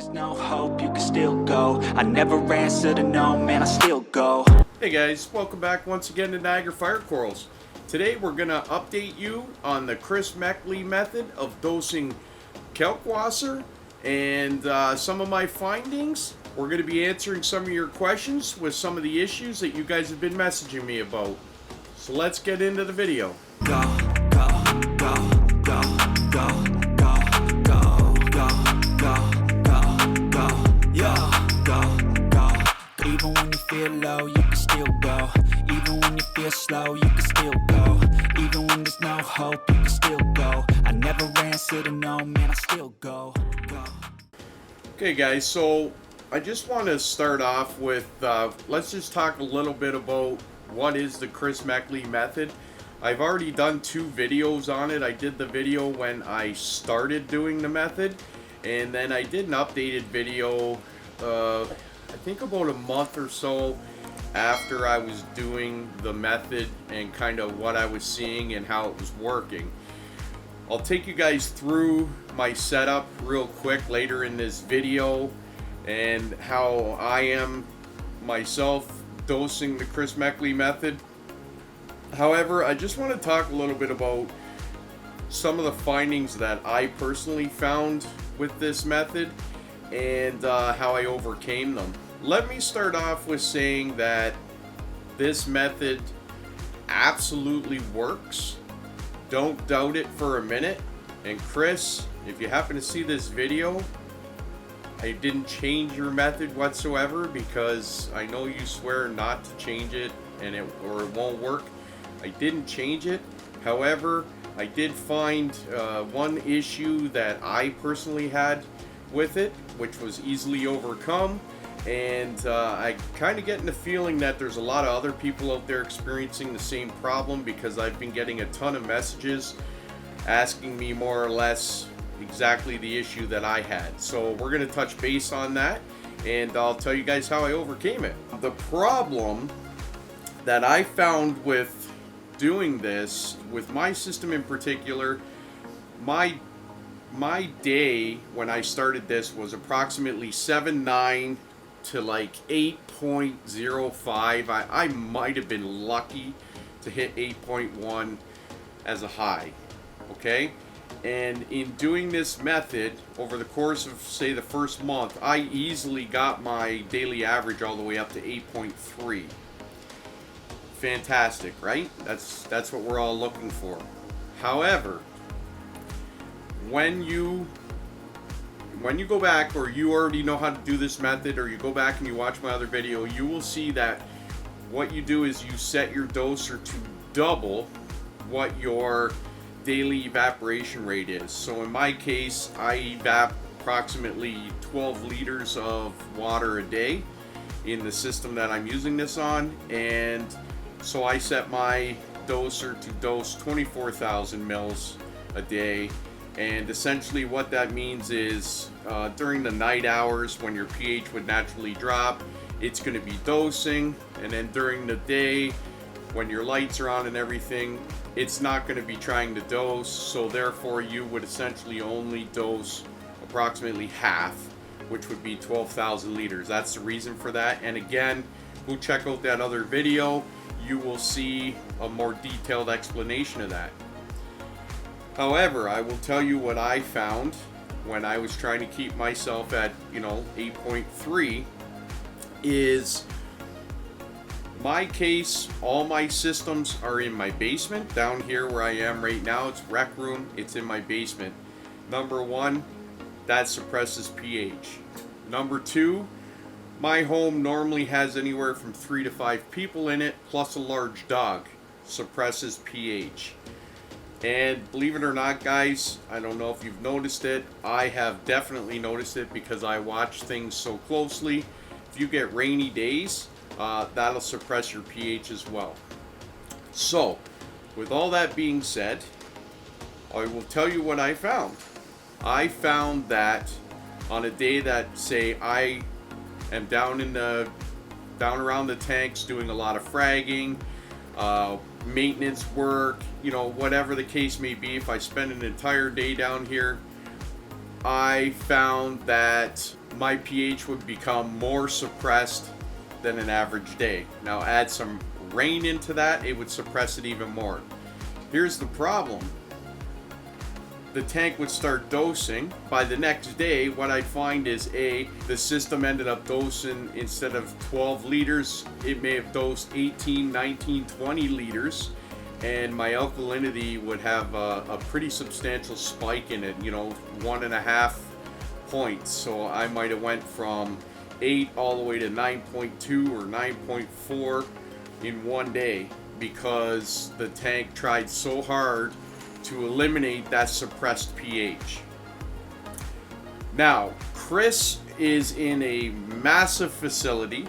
there's no hope, you can still go. I never answer to no, man, I still go. Hey guys, welcome back once again to Niagara Fire Corals. Today we're going to update you on the Meckely method of dosing Kalkwasser and some of my findings. We're going to be answering some of your questions with some of the issues that you guys have been messaging me about. So let's get into the video. Go, go, go, go, go, go, go, go, go, go, yeah, go, go. Even when you feel low, you can still go. Even when you feel slow, you can still go. Even when there's no hope, you can still go. I never answer to no, man, I still go, go. Okay guys, so I just want to start off with, let's just talk a little bit about what is the Meckely method. I've already done 2 videos on it. I did the video when I started doing the method, and then I did an updated video, I think about a month or so after I was doing the method and kind of what I was seeing and how it was working. I'll take you guys through my setup real quick later in this video and how I am myself dosing the Meckely method. However, I just want to talk a little bit about some of the findings that I personally found with this method and how I overcame them. Let me start off with saying that this method absolutely works. Don't doubt it for a minute. And Chris, if you happen to see this video, I didn't change your method whatsoever because I know you swear not to change it or it won't work. I didn't change it. However, I did find one issue that I personally had with it, which was easily overcome. And I kind of getting the feeling that there's a lot of other people out there experiencing the same problem, because I've been getting a ton of messages asking me more or less exactly the issue that I had. So we're going to touch base on that, and I'll tell you guys how I overcame it. The problem that I found with doing this, with my system in particular, my day when I started this was approximately 7.9 to like 8.05. I might have been lucky to hit 8.1 as a high. Okay? And in doing this method over the course of, say, the first month, I easily got my daily average all the way up to 8.3. Fantastic, right? That's what we're all looking for. However, when you go back, or you already know how to do this method, or you go back and you watch my other video, you will see that what you do is you set your doser to double what your daily evaporation rate is. So in my case, I evap approximately 12 liters of water a day in the system that I'm using this on, and so I set my doser to dose 24,000 mils a day. And essentially what that means is during the night hours when your pH would naturally drop, it's going to be dosing, and then during the day when your lights are on and everything, it's not going to be trying to dose. So therefore you would essentially only dose approximately half, which would be 12,000 liters. That's the reason for that. And again, go check out that other video. You will see a more detailed explanation of that. However, I will tell you what I found when I was trying to keep myself at, 8.3 is my case. All my systems are in my basement. Down here where I am right now, it's rec room. It's in my basement. Number 1, that suppresses pH. Number 2, my home normally has anywhere from 3 to 5 people in it, plus a large dog. Suppresses pH. And believe it or not, guys, I don't know if you've noticed it. I have definitely noticed it because I watch things so closely. If you get rainy days, that'll suppress your pH as well. So, with all that being said, I will tell you what I found. I found that on a day that, say, I am down around the tanks doing a lot of fragging, maintenance work, whatever the case may be, if I spend an entire day down here, I found that my pH would become more suppressed than an average day. Now add some rain into that, it would suppress it even more. Here's the problem. The tank would start dosing. By the next day, what I'd find is the system ended up dosing, instead of 12 liters, it may have dosed 18, 19, 20 liters. And my alkalinity would have a pretty substantial spike in it, 1.5 points. So I might have went from 8 all the way to 9.2 or 9.4 in one day, because the tank tried so hard to eliminate that suppressed pH. Now, Chris is in a massive facility.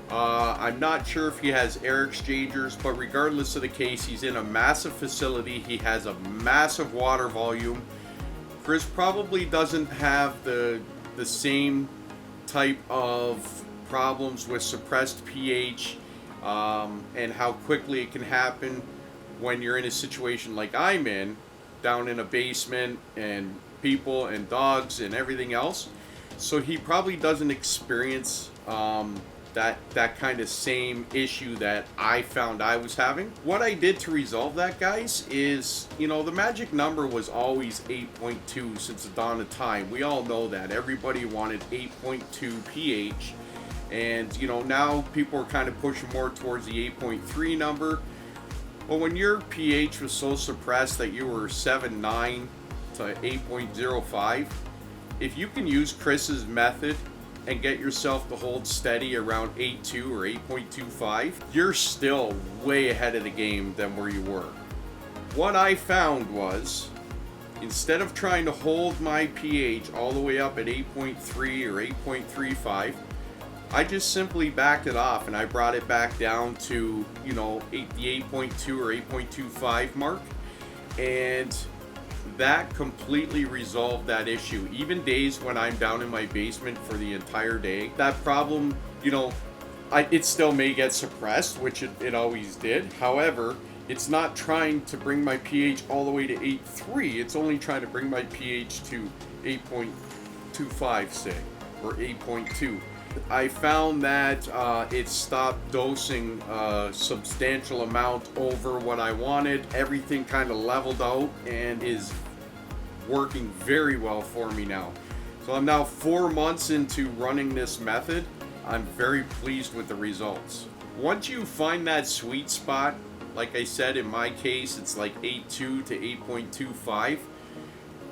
I'm not sure if he has air exchangers, but regardless of the case, he's in a massive facility. He has a massive water volume. Chris probably doesn't have the same type of problems with suppressed pH and how quickly it can happen when you're in a situation like I'm in, down in a basement and people and dogs and everything else. So he probably doesn't experience that kind of same issue that I found I was having. What I did to resolve that, guys, is, the magic number was always 8.2 since the dawn of time. We all know that. Everybody wanted 8.2 pH. And, now people are kind of pushing more towards the 8.3 number. But when your pH was so suppressed that you were 7.9 to 8.05, if you can use Chris's method and get yourself to hold steady around 8.2 or 8.25, you're still way ahead of the game than where you were. What I found was, instead of trying to hold my pH all the way up at 8.3 or 8.35, I just simply backed it off and I brought it back down to, the 8.2 or 8.25 mark. And that completely resolved that issue. Even days when I'm down in my basement for the entire day, that problem, it still may get suppressed, which it always did. However, it's not trying to bring my pH all the way to 8.3. It's only trying to bring my pH to 8.25, say, or 8.2. I found that it stopped dosing a substantial amount over what I wanted. Everything kind of leveled out and is working very well for me now. So I'm now 4 months into running this method. I'm very pleased with the results. Once you find that sweet spot, like I said, in my case, it's like 8.2 to 8.25.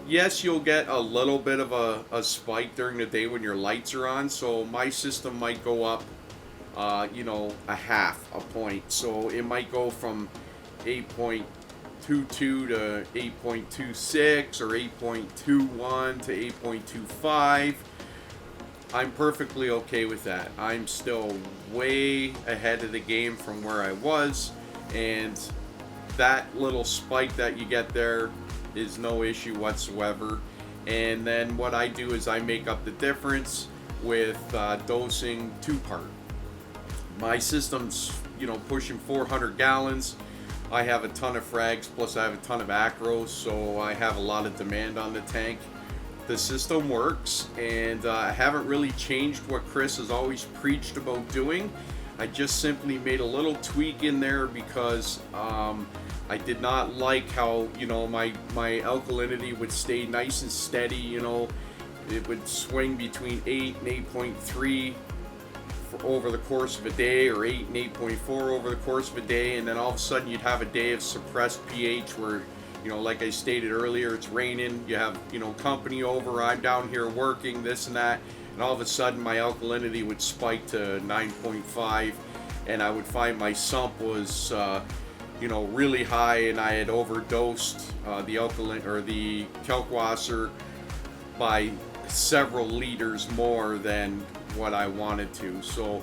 Yes, you'll get a little bit of a spike during the day when your lights are on, so my system might go up, a half a point. So it might go from 8.22 to 8.26 or 8.21 to 8.25. I'm perfectly okay with that. I'm still way ahead of the game from where I was, and that little spike that you get there is no issue whatsoever. And then what I do is I make up the difference with dosing 2-part. My system's pushing 400 gallons. I have a ton of frags, plus I have a ton of acros, so I have a lot of demand on the tank. The system works, and I haven't really changed what Chris has always preached about doing. I just simply made a little tweak in there because I did not like how, my alkalinity would stay nice and steady. It would swing between 8 and 8.3 over the course of a day, or 8 and 8.4 over the course of a day, and then all of a sudden you'd have a day of suppressed pH where, like I stated earlier, it's raining, you have, company over, I'm down here working, this and that, and all of a sudden my alkalinity would spike to 9.5, and I would find my sump was really high, and I had overdosed the alkaline or the Kalkwasser by several liters more than what I wanted to. So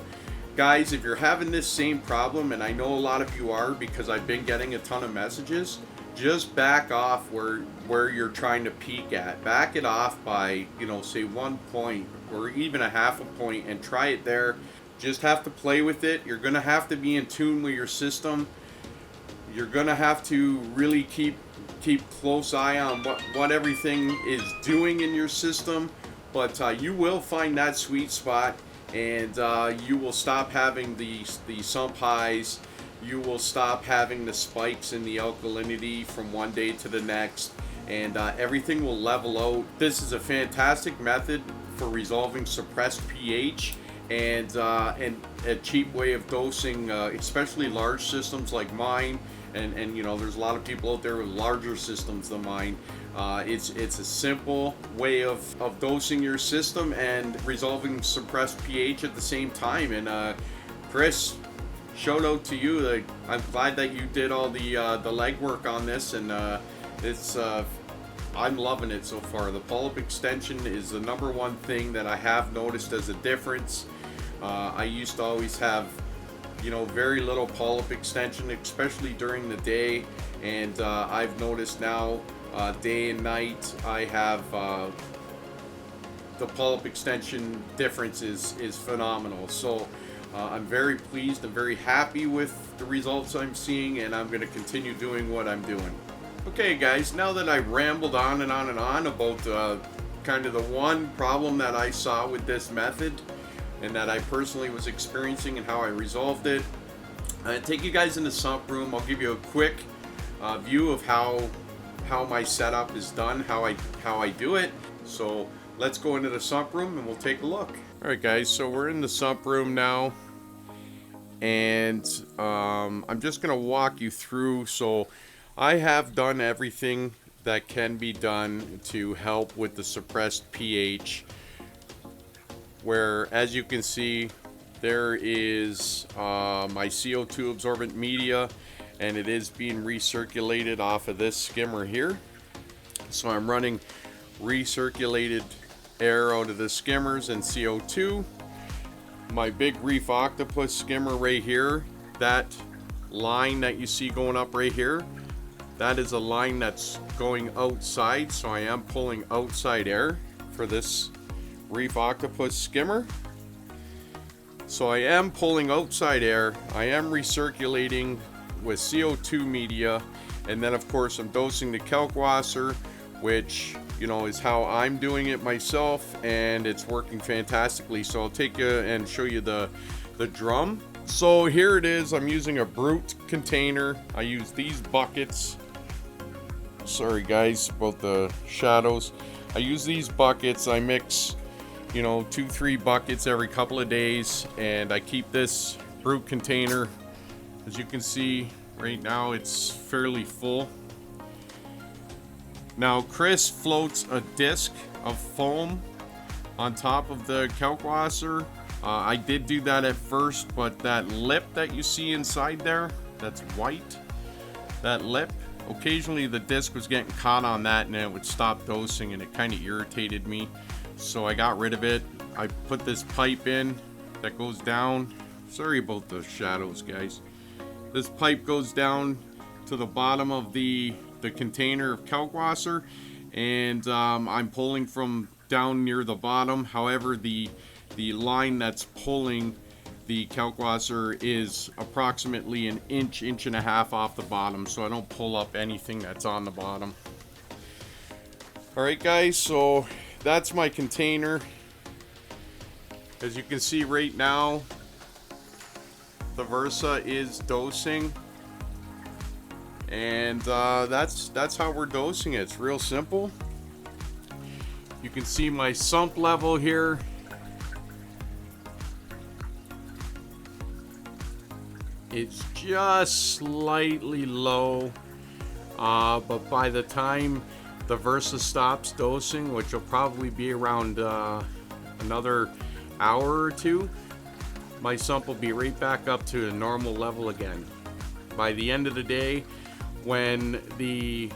guys, if you're having this same problem, and I know a lot of you are because I've been getting a ton of messages, just back off where you're trying to peak at. Back it off by, say 1 point or even a half a point, and try it there. Just have to play with it. You're going to have to be in tune with your system. You're gonna have to really keep close eye on what everything is doing in your system, but you will find that sweet spot, and you will stop having the sump highs. You will stop having the spikes in the alkalinity from one day to the next, and everything will level out. This is a fantastic method for resolving suppressed pH, and a cheap way of dosing, especially large systems like mine. And you know, there's a lot of people out there with larger systems than mine. It's a simple way of dosing your system and resolving suppressed pH at the same time. And Chris, shout out to you. I'm glad that you did all the legwork on this, and I'm loving it so far. The polyp extension is the number one thing that I have noticed as a difference. I used to always have, you know, very little polyp extension, especially during the day, and I've noticed now, day and night, I have the polyp extension difference is phenomenal. So I'm very pleased and very happy with the results I'm seeing, and I'm going to continue doing what I'm doing. Okay guys, now that I rambled on and on and on about kind of the one problem that I saw with this method, and that I personally was experiencing, and how I resolved it, I take you guys in the sump room. I'll give you a quick view of how my setup is done, how I do it. So let's go into the sump room and we'll take a look. All right guys, so we're in the sump room now, and I'm just gonna walk you through. So I have done everything that can be done to help with the suppressed pH, where, as you can see, there is my CO2 absorbent media, and it is being recirculated off of this skimmer here. So I'm running recirculated air out of the skimmers and CO2. My big reef octopus skimmer right here, that line that you see going up right here, that is a line that's going outside, so I am pulling outside air for this reef octopus skimmer. So I am pulling outside air, I am recirculating with CO2 media, and then of course I'm dosing the Kalkwasser, which, you know, is how I'm doing it myself, and it's working fantastically. So I'll take you and show you the drum. So here it is. I'm using a brute container. I use these buckets. Sorry guys about the shadows. I use these buckets. I mix, you know, 2-3 buckets every couple of days, and I keep this brute container, as you can see right now, it's fairly full. Now Chris floats a disc of foam on top of the Kalkwasser. I did do that at first, but that lip that you see inside there, that's white, that lip, occasionally the disc was getting caught on that and it would stop dosing, and it kind of irritated me. So I got rid of it. I put this pipe in that goes down. Sorry about the shadows, guys. This pipe goes down to the bottom of the container of Kalkwasser, and I'm pulling from down near the bottom. However, the line that's pulling the Kalkwasser is approximately an inch and a half off the bottom, so I don't pull up anything that's on the bottom. Alright guys, so that's my container. As you can see right now, the Versa is dosing, and that's how we're dosing it. It's real simple. You can see my sump level here. It's just slightly low, but by the time the Versa stops dosing, which will probably be around another hour or two, my sump will be right back up to a normal level again. By the end of the day, when the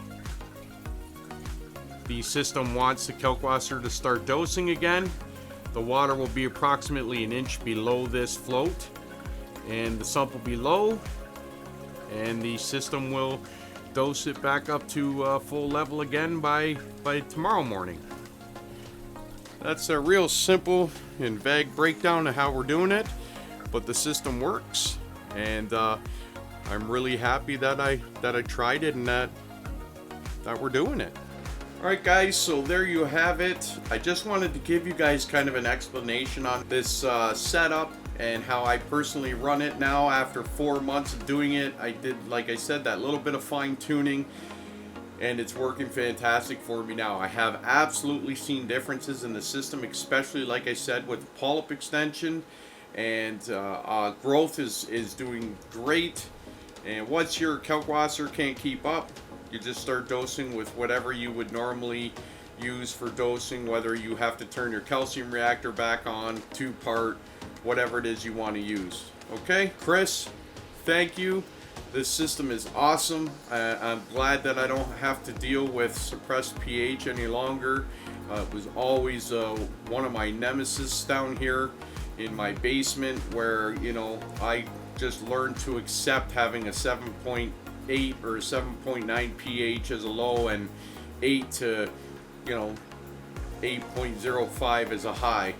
system wants the Kalkwasser to start dosing again, the water will be approximately an inch below this float, and the sump will be low, and the system will dose it back up to full level again by tomorrow morning. That's a real simple and vague breakdown of how we're doing it, but the system works, and I'm really happy that I tried it and that we're doing it. Alright guys, so there you have it. I just wanted to give you guys kind of an explanation on this setup and how I personally run it now after 4 months of doing it. I did, like I said, that little bit of fine tuning, and it's working fantastic for me now. I have absolutely seen differences in the system, especially like I said with polyp extension, and growth is doing great. And once your Kalkwasser can't keep up, you just start dosing with whatever you would normally use for dosing, whether you have to turn your calcium reactor back on, 2-part, whatever it is you want to use. Okay, Chris, thank you. This system is awesome. I'm glad that I don't have to deal with suppressed pH any longer. It was always one of my nemesis down here in my basement, where, you know, I just learned to accept having a 7.8 or 7.9 pH as a low and 8 to, you know, 8.05 as a high.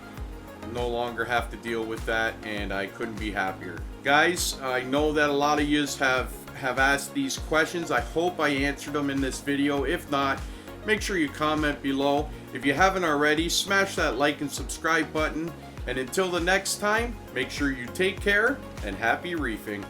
No longer have to deal with that, and I couldn't be happier. Guys, I know that a lot of yous have asked these questions. I hope I answered them in this video. If not, make sure you comment below. If you haven't already, smash that like and subscribe button. And until the next time, make sure you take care and happy reefing.